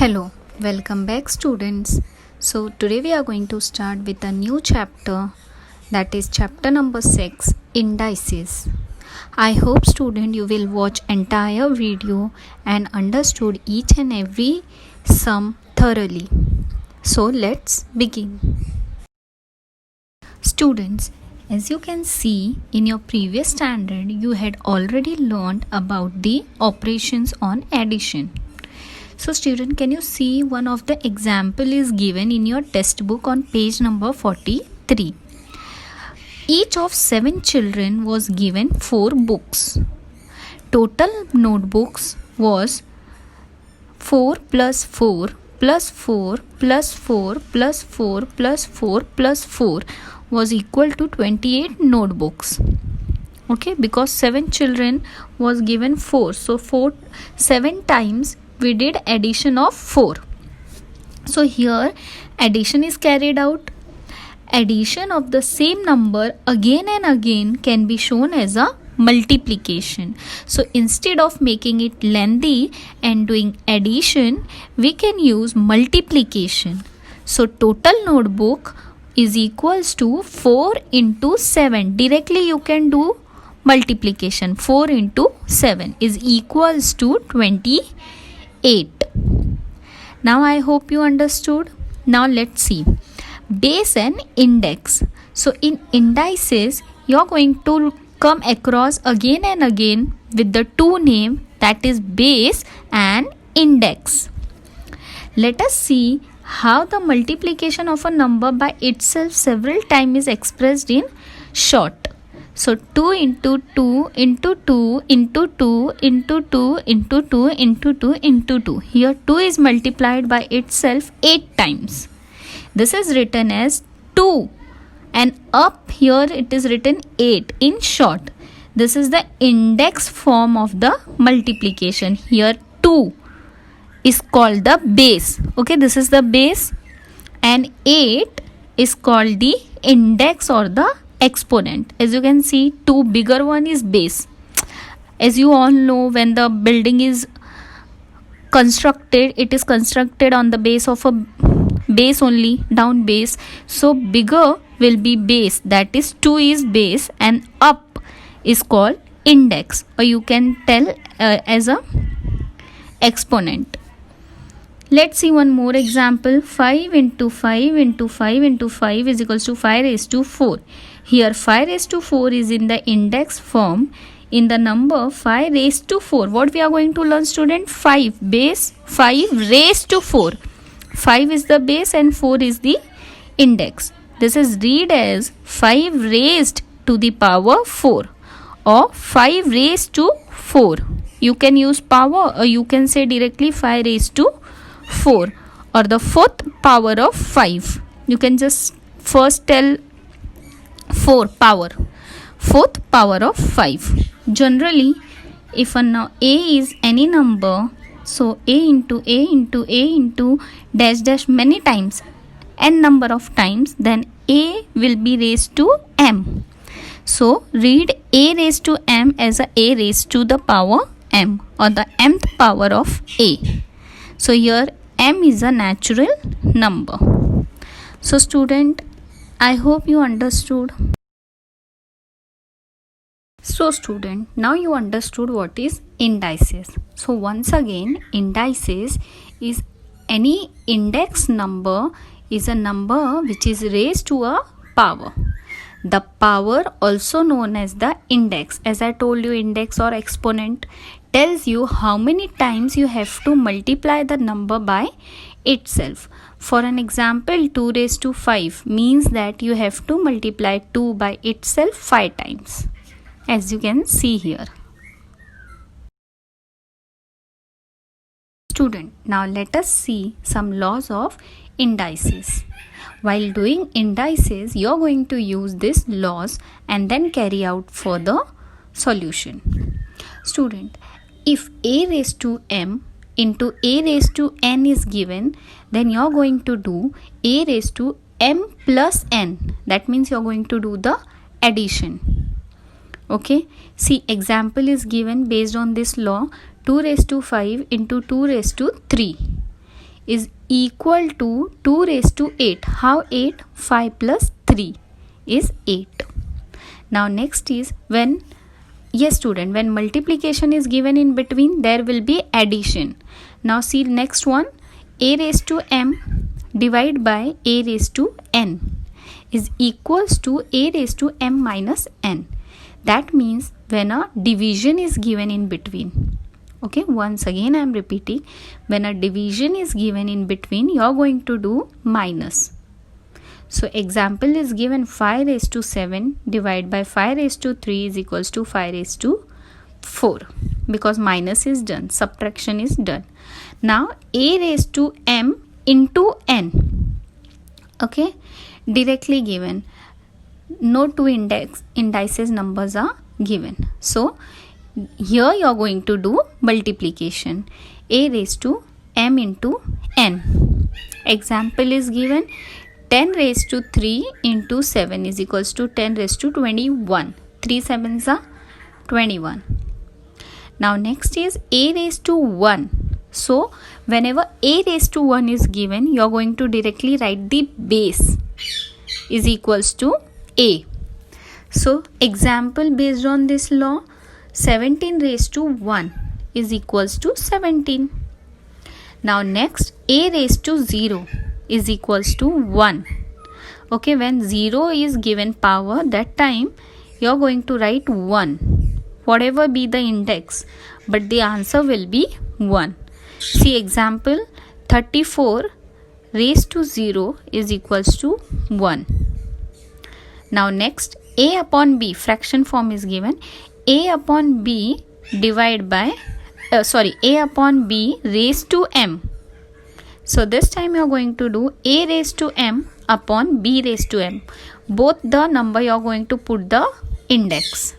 Hello, welcome back students. So today we are going to start with a new chapter, that is chapter number 6, indices. I hope student you will watch entire video and understood each and every sum thoroughly. So let's begin. Students, as you can see in your previous standard you had already learned about the operations on addition. So student, can you see one of the example is given in your textbook on page number 43. Each of 7 children was given 4 books. Total notebooks was 4 plus 4 plus 4 plus 4 plus 4 plus 4 plus 4 was equal to 28 notebooks. Okay, because 7 children was given 4. So 7 times we did addition of 4. So here addition is carried out. Addition of the same number again and again can be shown as a multiplication. So instead of making it lengthy and doing addition, we can use multiplication. So total notebook is equals to 4 into 7. Directly you can do multiplication. 4 into 7 is equals to 28. Now I hope you understood. Now let's see base and index. So in indices you are going to come across again and again with the two names, that is base and index. Let us see how the multiplication of a number by itself several times is expressed in short. So 2 into 2 into 2 into 2 into 2 into 2 into 2 into 2. Here 2 is multiplied by itself 8 times. This is written as 2 and up here it is written 8 in short. This is the index form of the multiplication. Here 2 is called the base. Okay, this is the base and 8 is called the index or the exponent. As you can see, 2 bigger one is base. As you all know, when the building is constructed, it is constructed on the base of a base only, down base. So bigger will be base, that is 2 is base and up is called index, or you can tell as a exponent. Let's see one more example. 5 into 5 into 5 into 5 is equals to 5 raised to 4. Here 5 raised to 4 is in the index form. In the number 5 raised to 4, what we are going to learn student? 5 base, 5 raised to 4. 5 is the base and 4 is the index. This is read as 5 raised to the power 4 or 5 raised to 4. You can use power or you can say directly 5 raised to 4 or the fourth power of 5. You can just first tell 4 power, fourth power of 5. Generally, if a is any number, so a into a into a into dash dash many times, n number of times, then a will be raised to m. So read a raised to m as a raised to the power m or the mth power of a. So here m is a natural number. So student, I hope you understood. So student, now you understood what is indices. So once again, indices is any index number is a number which is raised to a power. The power, also known as the index, as I told you, index or exponent, tells you how many times you have to multiply the number by itself. For an example, 2 raised to 5 means that you have to multiply 2 by itself 5 times, as you can see here. Student, now let us see some laws of indices. While doing indices, you are going to use these laws and then carry out further solution. Student, if a raised to m into a raised to n is given, then you are going to do a raised to m plus n. That means you are going to do the addition. Okay, see, example is given based on this law. 2 raised to 5 into 2 raised to 3. is equal to 2 raised to 8. How 8? 5 plus 3 is 8. Now next is when, yes student, when multiplication is given in between, there will be addition. Now see next one, a raised to m divided by a raised to n is equals to a raised to m minus n. That means when a division is given in between, okay, once again I am repeating, when a division is given in between, you are going to do minus. So example is given 5 raised to 7 divided by 5 raised to 3 is equals to 5 raised to 4, because minus is done, subtraction is done. Now a raised to m into n, okay, directly given, no two indices numbers are given. So here you are going to do multiplication, a raised to m into n. Example is given 10 raised to 3 into 7 is equals to 10 raised to 21. 3 sevens are 21. Now next is a raised to 1. So whenever a raised to 1 is given, you are going to directly write the base is equals to a. So example based on this law, 17 raised to 1 is equals to 17. Now next, a raised to 0 is equals to 1. Okay, when 0 is given power, that time you are going to write 1, whatever be the index, but the answer will be 1. See example, 34 raised to 0 is equals to 1. Now next, a upon b, fraction form is given, a upon b divided by a upon b raised to m. So this time you are going to do a raised to m upon b raised to m. Both the number you are going to put the index.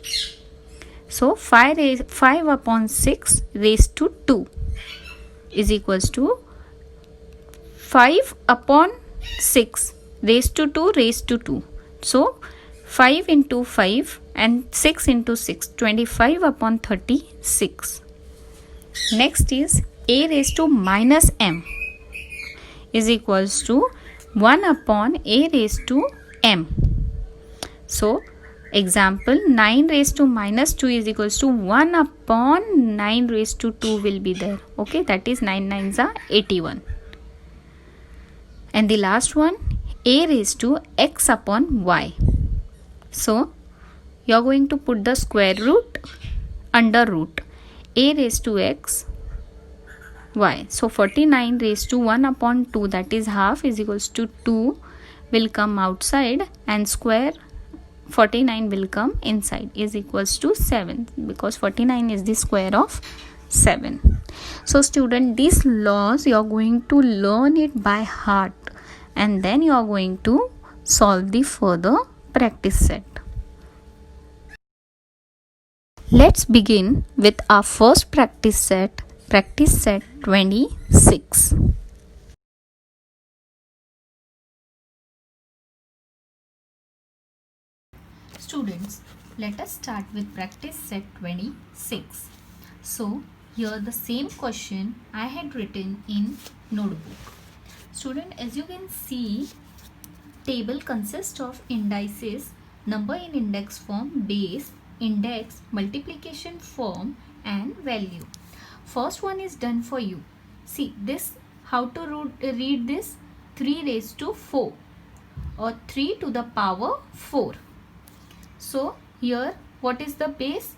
So 5 upon 6 raised to 2 is equals to 5 upon 6 raised to 2 raised to 2. So 5 into 5 and 6 into 6, 25 upon 36. Next is a raised to minus m is equals to 1 upon a raised to m. So example, 9 raised to minus 2 is equals to 1 upon 9 raised to 2 will be there. Okay, that is 9 nines are 81. And the last one, a raised to x upon y. So you are going to put the square root under root, a raised to x y. So 49 raised to 1 upon 2, that is half, is equals to 2 will come outside and square 49 will come inside, is equals to 7, because 49 is the square of 7. So student, these laws you are going to learn it by heart, and then you are going to solve the further practice set. Let's begin with our first practice set 26. Students, let us start with practice set 26. So here the same question I had written in notebook. Student, as you can see, table consists of indices, number in index form, base, index, multiplication form and value. First one is done for you. See this, how to read this, 3 raised to 4 or 3 to the power 4. So here what is the base?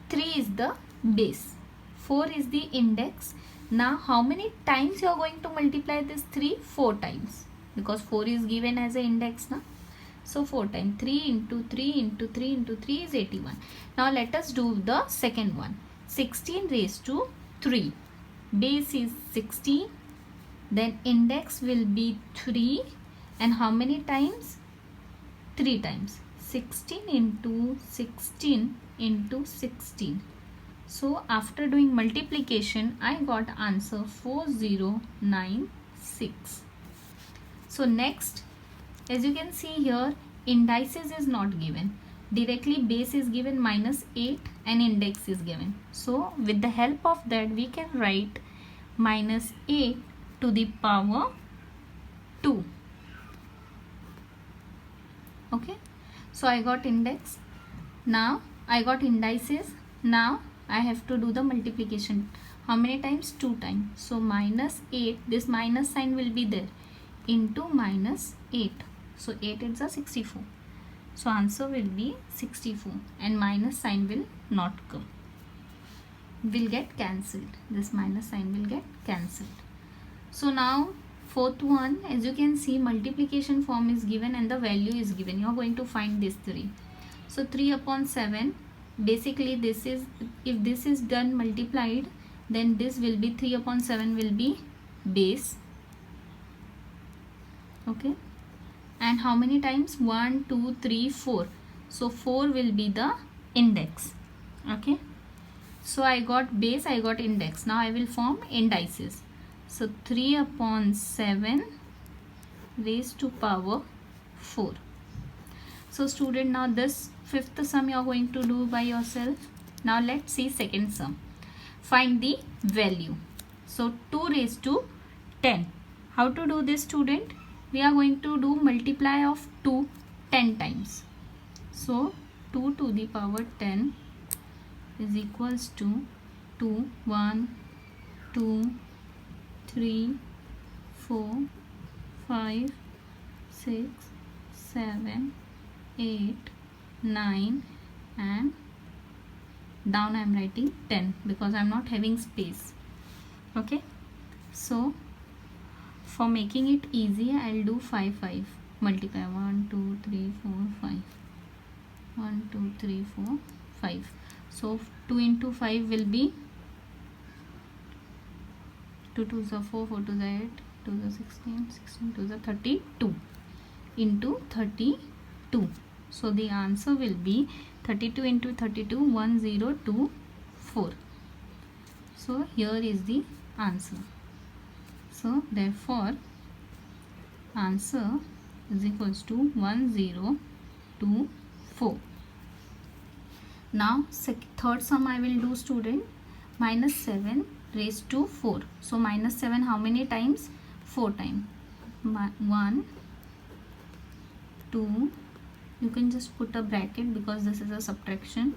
3 is the base, 4 is the index. Now how many times you are going to multiply this 3? 4 times, because 4 is given as an index now. So 4 times, 3 into 3 into 3 into 3 is 81. Now let us do the second one. 16 raised to 3. Base is 16. Then index will be 3. And how many times? 3 times. 16 into 16 into 16. So after doing multiplication, I got answer 4096. So next, as you can see here, indices is not given. Directly base is given minus 8 and index is given. So with the help of that, we can write minus 8 to the power 2. Okay, so I got index. Now I got indices. Now I have to do the multiplication. How many times? 2 times. So minus 8, this minus sign will be there, into minus 8. So 8 is a 64. So answer will be 64 and minus sign will not come. Will get cancelled. This minus sign will get cancelled. So now fourth one, as you can see, multiplication form is given and the value is given. You are going to find these three. So 3 upon 7, basically this is, if this is done multiplied, then this will be 3 upon 7 will be base. Okay, and how many times? 1, 2, 3, 4. So 4 will be the index. Okay, so I got base, I got index. Now I will form indices. So 3 upon 7 raised to power 4. So student, now this fifth sum you are going to do by yourself. Now let's see second sum. Find the value. So 2 raised to 10. How to do this, student? We are going to do multiply of 2 10 times. So 2 to the power 10 is equals to 2, 1, 2, 3, 4, 5, 6, 7, 8, 9, and down I am writing 10 because I am not having space. Okay, so for making it easy, I will do 5, 5. Multiply 1, 2, 3, 4, 5. 1, 2, 3, 4, 5. So 2 into 5 will be 2 to the 4, 4 to the 8, 2 to the 16, 16 to the 32 into 32. So the answer will be 32 into 32, 1024. So here is the answer. So therefore answer is equals to 1024. Now third sum I will do, student. Minus 7 raised to 4. So minus 7 how many times? 4 times. 1, 2, you can just put a bracket because this is a subtraction,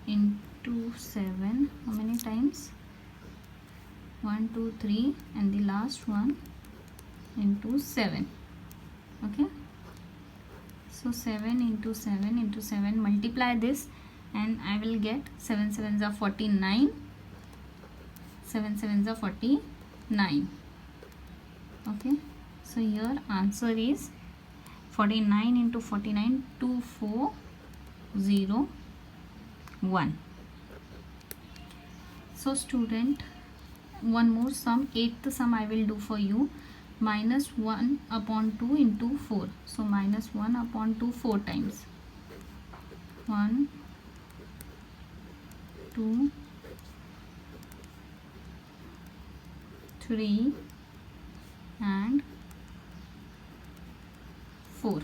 into 7. How many times? 1, 2, 3, and the last one into 7. Okay, so 7 into 7 into 7, multiply this and I will get 7 sevens are 49. 7 sevens are 49. Okay, so here answer is 49 into 49, 2401. So student, one more sum, eighth sum I will do for you. Minus 1 upon 2 into 4. So minus 1 upon 2 4 times. 1, 2, 3, and 4.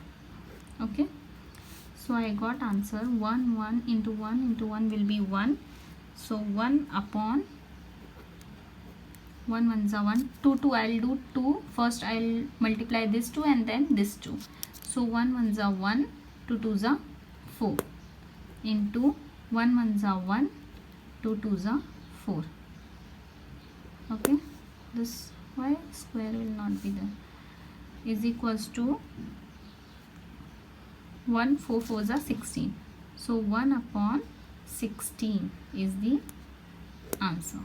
Okay, so I got answer 1, 1 into 1 into 1 will be 1. So 1 upon 1 ones are 1, 2, 2, I will do 2. First I will multiply this 2 and then this 2. So 1 ones are 1, 2 twos are 4, into 1 ones are 1, 2 twos are 4. Okay, this why square will not be there, is equals to 1, 4 fours are 16. So 1 upon 16 is the answer.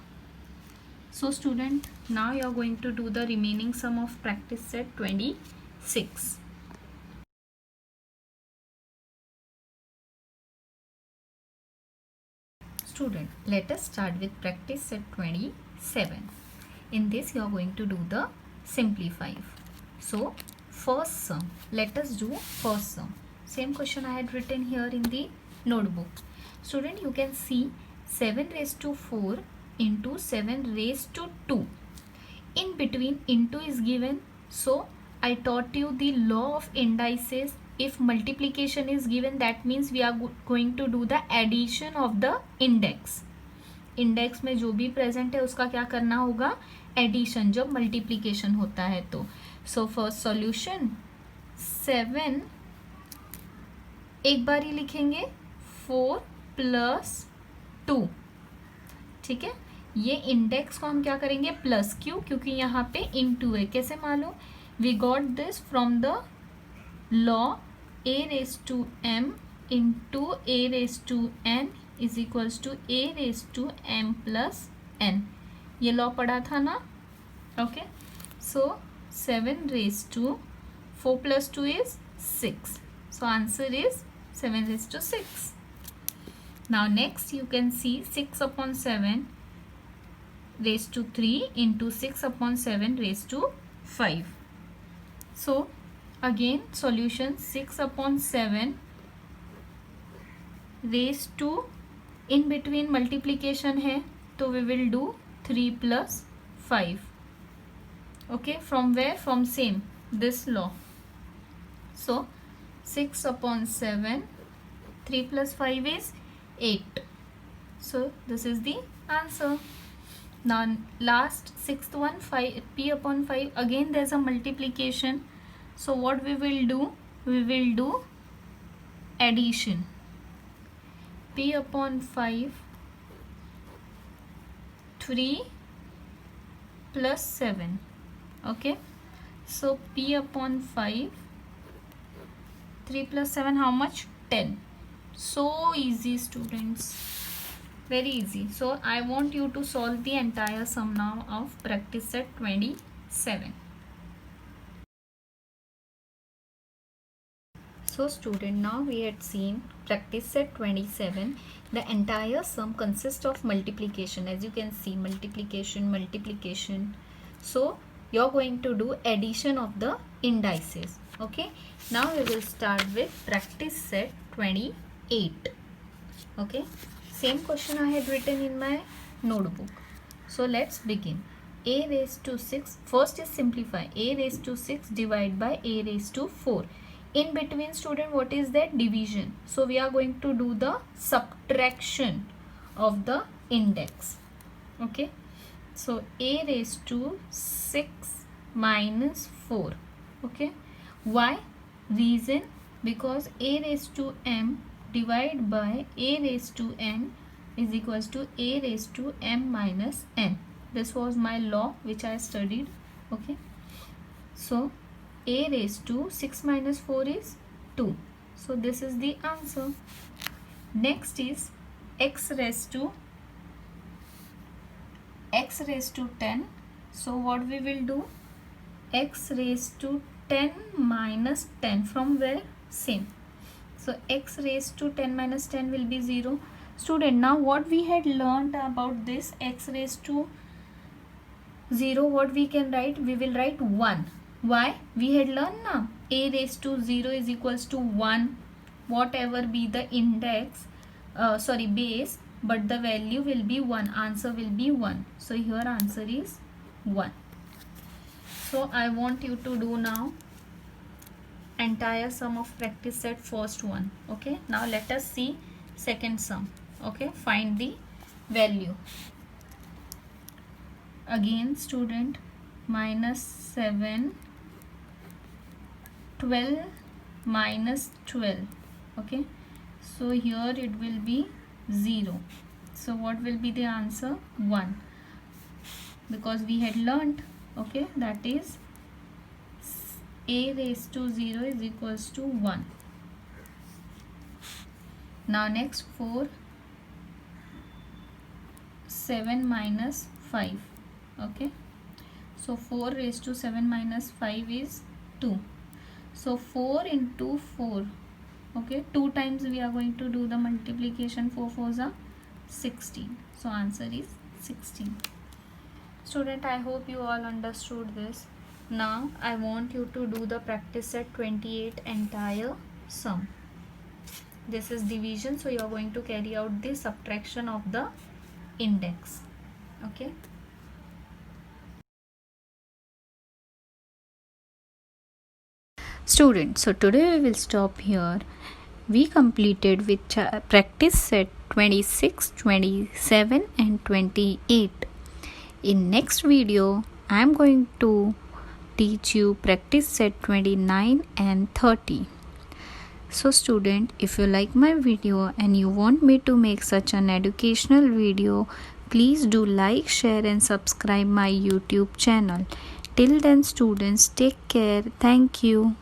So student, now you are going to do the remaining sum of practice set 26. Student, let us start with practice set 27. In this you are going to do the simplify. So first sum, let us do first sum. Same question I had written here in the notebook. Student, you can see 7 raised to 4 into 7 raised to 2. In between into is given. So I taught you the law of indices. If multiplication is given, that means we are going to do the addition of the index. Index में जो भी present है उसका क्या करना होगा, addition, जब multiplication होता है तो. सो फर्स्ट सॉल्यूशन 7, एक बार ही लिखेंगे 4 + 2. ठीक है, ये इंडेक्स को हम क्या करेंगे प्लस, क्यों, क्योंकि यहाँ पे इनटू है. कैसे मालूम? We got this from the law a⁻m into a⁻n is equals to a⁻m plus n. ये लॉ पढ़ा था ना. Okay, so 7⁻4 + 2 is 6. So answer is 7⁻6. Now next you can see 6/7 raised to 3 into 6/7 raised to 5. So again solution 6/7 raised to, in between multiplication है तो we will do 3 + 5. okay, from where? From same this law. So 6/7, 3 + 5 is 8. So this is the answer. Now last sixth one, 5 p/5. Again there's a multiplication. So what we will do? We will do addition. p/5, 3 + 7. okay, so p/5, 3 + 7, how much? 10. So easy students, very easy. So I want you to solve the entire sum now of practice set 27. So student, now we had seen practice set 27. The entire sum consists of multiplication. As you can see, multiplication. So you're going to do addition of the indices. Okay, now we will start with practice set 28. Okay, same question I had written in my notebook. So let's begin. a⁻6, first is simplify. a⁻6 divided by a⁻4. In between student, what is that? Division. So we are going to do the subtraction of the index. Okay, so a⁻6 minus 4. okay, why? Reason, because a⁻m divided by a⁻n is equals to a⁻m minus n. This was my law which I studied. okay, so a⁻6 minus 4 is 2. So this is the answer. Next is x⁻10. So what we will do? x⁻10 minus 10. From where? Same. So x⁻10 minus 10 will be 0. Student, now what we had learned about this x⁻0, what we can write? We will write 1. Why? We had learned now a⁻0 is equals to 1, whatever be the index, base, but the value will be 1, answer will be 1. So here answer is 1. So I want you to do now entire sum of practice set first one. Okay, now let us see second sum. Okay, find the value. Again student, -7, 12 minus 12. okay, so here it will be 0. So what will be the answer? 1, because we had learnt, okay, that is a⁻0 is equals to 1. Now next 4, 7 minus 5. okay, so 4⁻7 minus 5 is 2. So 4 into 4. okay, 2 times we are going to do the multiplication. 4 4s are 16. So answer is 16. Student, I hope you all understood this. Now I want you to do the practice set 28 entire sum. This is division, so you are going to carry out the subtraction of the index. Okay, students, so today we will stop here. We completed with practice set 26, 27 and 28. In next video, I am going to teach you practice set 29 and 30. So student, if you like my video and you want me to make such an educational video, please do like, share and subscribe my YouTube channel. Till then students, take care. Thank you.